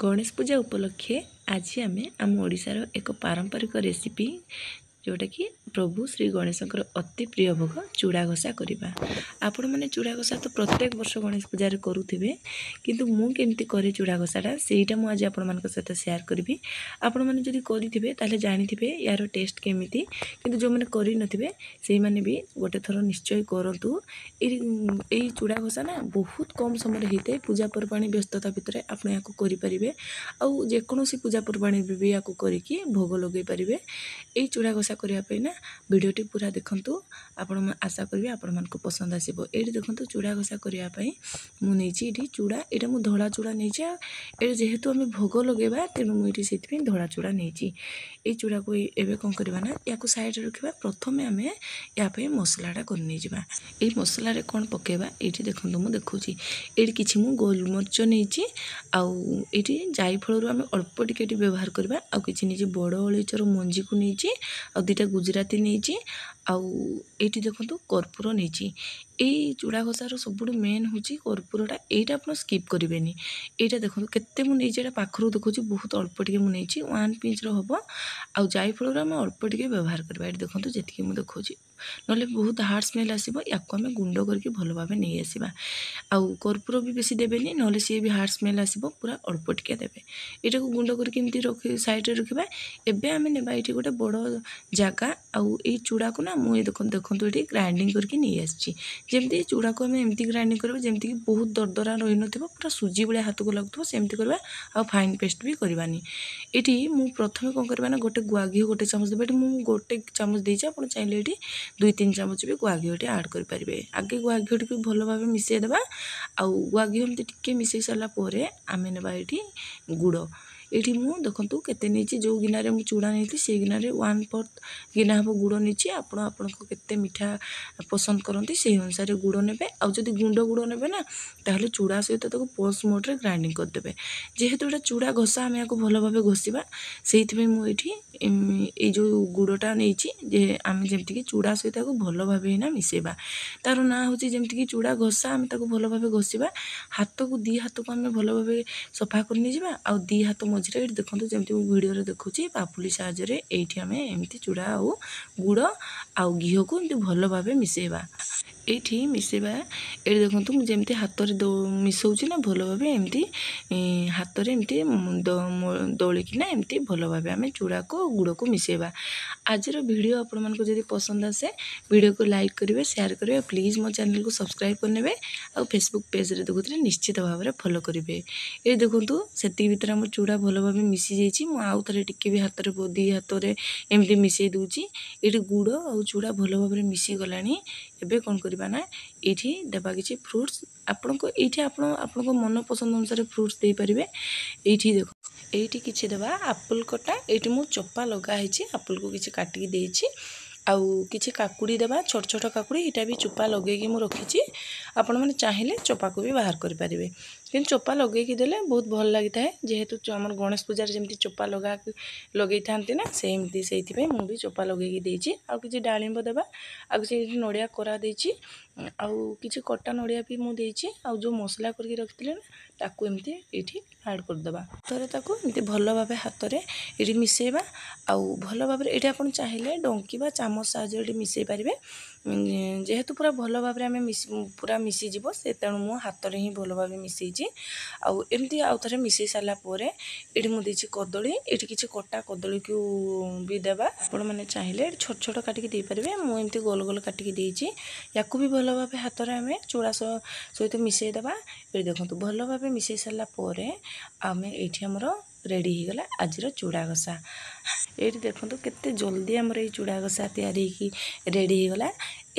गणेश पूजा उपलक्षे आज आम आम ओडिशार एक पारंपरिक रेसिपी जोटा कि प्रभु श्री गणेशंकर अति प्रिय भोग चूड़ा घसा करवा। आपण मैंने चूड़ा घसा तो प्रत्येक वर्ष गणेश पूजा करुवे किंतु मु केमती करे चूड़ा घसाटा सेटा मु आज आपण मानक सहित शेयर करी। आपण मैंने जदि करिथिबे ताले जानिथिबे यार टेस्ट केमिति, किंतु जो मैंने करि नथिबे सेही माने भी गोटे थर निश्चय करंतु। एई चूड़ा घसा ना बहुत कम समय होता है। पूजा पर्वाणी व्यस्तता भितर आपण याको करि परिबे आउ जेकोसी पूजा पर्वाणी भी याको करिकि भोग लगे पारिबे। एई चूड़ा घसा करने ना वीडियोटी पूरा देखंतु, आपण आशा करी आपण मानक पसंद आसीबो। एठी देखंतु चूड़ा घसा करने मु नेछि एठी चूड़ा, एटा मु धड़ा चूड़ा नेछि। एटा जेहेतु आमे भोग लगेबा तेनु मु एठी सेति धड़ा चूड़ा नेछि। ए चूड़ा को एबे कोन करबा ना याको साइड रे रखिबा। प्रथमे आमे या पे मसलाटा कर नै जिबा। ए मसला रे कोन पकेबा एठी देखंतु मु देखौछि। एठी किछि मु गोलमरिच नेछि आउ एठी जायफळ रु आमे अल्प टिकेटी व्यवहार करबा। आउ किछि नेछि बड़ अळीचर मंजी को नेछि आउ दुटा गुजराती नेछि आउ एठी देखंतु कर्पूर नेछि। एई चूड़ा घसार सबुठु मेन होछि कर्पूरटा। एटा आपण स्किप करिवेनी। एटा देखंतु केते मु नेछि, एटा पाखरु देखौछि बहुत अल्प टिके मु नेछि 1 पिंच रो हबो। आउ जायफळ रु आमे अल्प टिके व्यवहार करबा। एठी देखंतु जेतिके मु देखौछि, नले बहुत हार्ड स्मेल आसीबो। याको आमे गुंड करके भलो भाबे नै आसीबा। आउ कर्पूर भी बेसी देबेनी, नले सी भी हार्ड स्मेल आसीबो। पूरा अल्प टिके देबे। एटा को गुंड करके एमती रखि साइड रे रखिबा। एबे आमे नेबा एठी गोटे बड़ जागा आउ ए चूड़ा को ना मु देखंतु एठी ग्राइंडिंग करके नै आछि। जेमती चूड़ा को आमे एमती ग्राइंडिंग करबा जेमती कि बहुत दरदरा रहि नथिबो, पूरा सुजी बळे हाथ को लागथबो सेमती करबा। आउ फाइन पेस्ट भी करबानी। एठी मु प्रथमे कोन करबा ना गोटे गुआ घी गोटे चामच देबे। एठी मु गोटे चामच देछि, आपण चाहिले एठी 2-3 चामच भी गुआ घी एठी ऐड कर परिबे। आगे गुआ घी टिके भलो भाबे मिसै देबा। आउ गुआ घी एमती टिके मिसै साला पोरे आमे नेबा एठी गुड़। एठी मु देखंतु केते नेछि, जो गिनारे मु चूड़ा नेछि से गिनारे 1/4 गिना हबो गुड़ नेछि। आपण आपनको केते मिठा पसंद करंती सेही अनुसार गुड़ नेबे। आउ जदि गुंड गुड़ नेबे ना ताहले चूड़ा सहित ताको पोस्ट मोड रे ग्राइंडिंग कर देबे। जेहेतु एटा चूड़ा घसा आमे याको भलो भाबे घसिबा, सेहितबे मु एठी ए जो गुड़टा नेछि जे आमे जेमति कि चूड़ा सहित ताको भलो भाबे ना मिसेबा। तारो ना होछि जेमति कि चूड़ा घसा आमे ताको भलो भाबे घसिबा। हाथ को दी हाथ को आमे भलो भाबे सफा कर नै जिबा। आउ दी हाथ मझरे एठी देखंतु जेमति मु वीडियो रे देखौछि पापुली साहाଯ୍य रे एठी आमे एमति चूड़ा आउ गुड़ आउ घी को एमति भलो भाबे मिसेबा। एठी मिसेबा। एठी देखंतु मु जेमति हाथ रे मिसौछि ना भलो भाबे एमति हाथ रे एमति दौली कि ना एमति भलो भाबे आमे चूड़ा को गुड़ को मिसेबा। आज रो वीडियो आपण मानको जदि पसंद आसे वीडियो को लाइक करिवे, शेयर करिवे। प्लीज मो चैनल को सब्सक्राइब करनेबे। आउ फेसबुक पेज रे देखुथले निश्चित भाबरे फॉलो करिवे। ए देखंतु सेति भीतर हम चूड़ा भलो भाबे मिसी जाईछि। मु आउ थरे टिके भी हाथ रे दी हाथ रे एमति मिसै दूछि। एठी गुड़ आउ चूड़ा भलो भाबरे मिसी गलानी। एबे कोन करबा ना एठी देबा किछि फ्रूट्स। आपनको एठी आपनको मन पसंद अनुसार फ्रूट्स दे परिबे। एठी देखो एठी किछि देबा एप्पल कटा। एठी मु चप्पा लगा हिछि, एप्पल को किछि काटि देछि। आउ किछि काकुड़ी देबा, छोट छोट काकुड़ी। एटा भी चोपा लगे कि मु रखिछि। आपण माने चाहिले चोपा को भी बाहर कर परिबे, किन चोपा लगे कि देले बहुत भल लागिता है। जेहेतु हमर गणेश पूजा रे जेमति चोपा लगै थांती ना सेमति सेति पे मु भी चोपा लगे कि देछि। आउ किछि डालिंब देबा, आउ किछि नडिया कोरा देछि, आउ किछि कट्टा नडिया भी मु देछि। आउ जो मसला करके रखितले ना ताकू एमति एठी ऐड कर देबा। तरे ताकू एमति भलो भाबे हाथ रे एठी मिसेबा। आउ भलो भाबे एठी आपण चाहिले डोंकी बा चामच साहाଯ୍य एठी मिसै परिबे। जेहेतु पूरा भलो भाबे आमे पूरा मिसी जिवो से तेणु मु हाथ रे ही भलो भाबे मिसैछि। आउ एमति आउ थरे मिसै साला पोरे एठी मु देछि कदली। एठी किछि कट्टा कदली को भी देबा। आपण माने चाहिले छोट छोट काटि के दे परिबे। मु एमति गोल गोल काटि के देछि। याकू भी भलो भाबे हाथ रे आमे चूड़ा सहित मिसै देबा। ए देखंतु भलो भाबे मिसै साला पोरे आमे एठी हमरो रेडी ही गला आजिर चूड़ा घसा। एठी देखंतु केते जल्दी हमर ए चूड़ा घसा तैयारी की रेडी ही गला।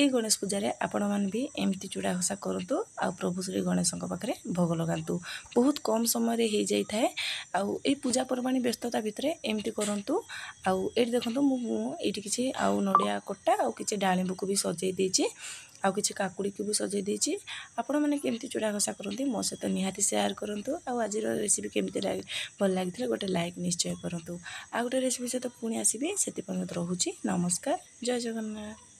ए गणेश पूजा रे आपण मान भी एमती चूड़ा घसा करंतु। आ प्रभु श्री गणेशंक पाखरे भोग लगांतु। बहुत कम समय रे हे जाई थाए। आउ ए पूजा पर्वाणी व्यस्तता भितरे एमती करंतु। आउ एठी देखंतु मु एठी किछि आउ नडिया कट्टा आउ किछि डालिंब को भी सजै देछि। आउ किछि काकुड़ी को भी सजै देछि। आपण माने केमती चूड़ा घसा करंती मो सहित निहाती शेयर करंतु। आउ आजिर रेसिपी केमती भल लागिथिले गोटे लाइक निश्चय करंतु। आ गोटे रेसिपी सहित पुणी आसीबे। सेति पर्यंत रहुछि। नमस्कार, जय जगन्नाथ।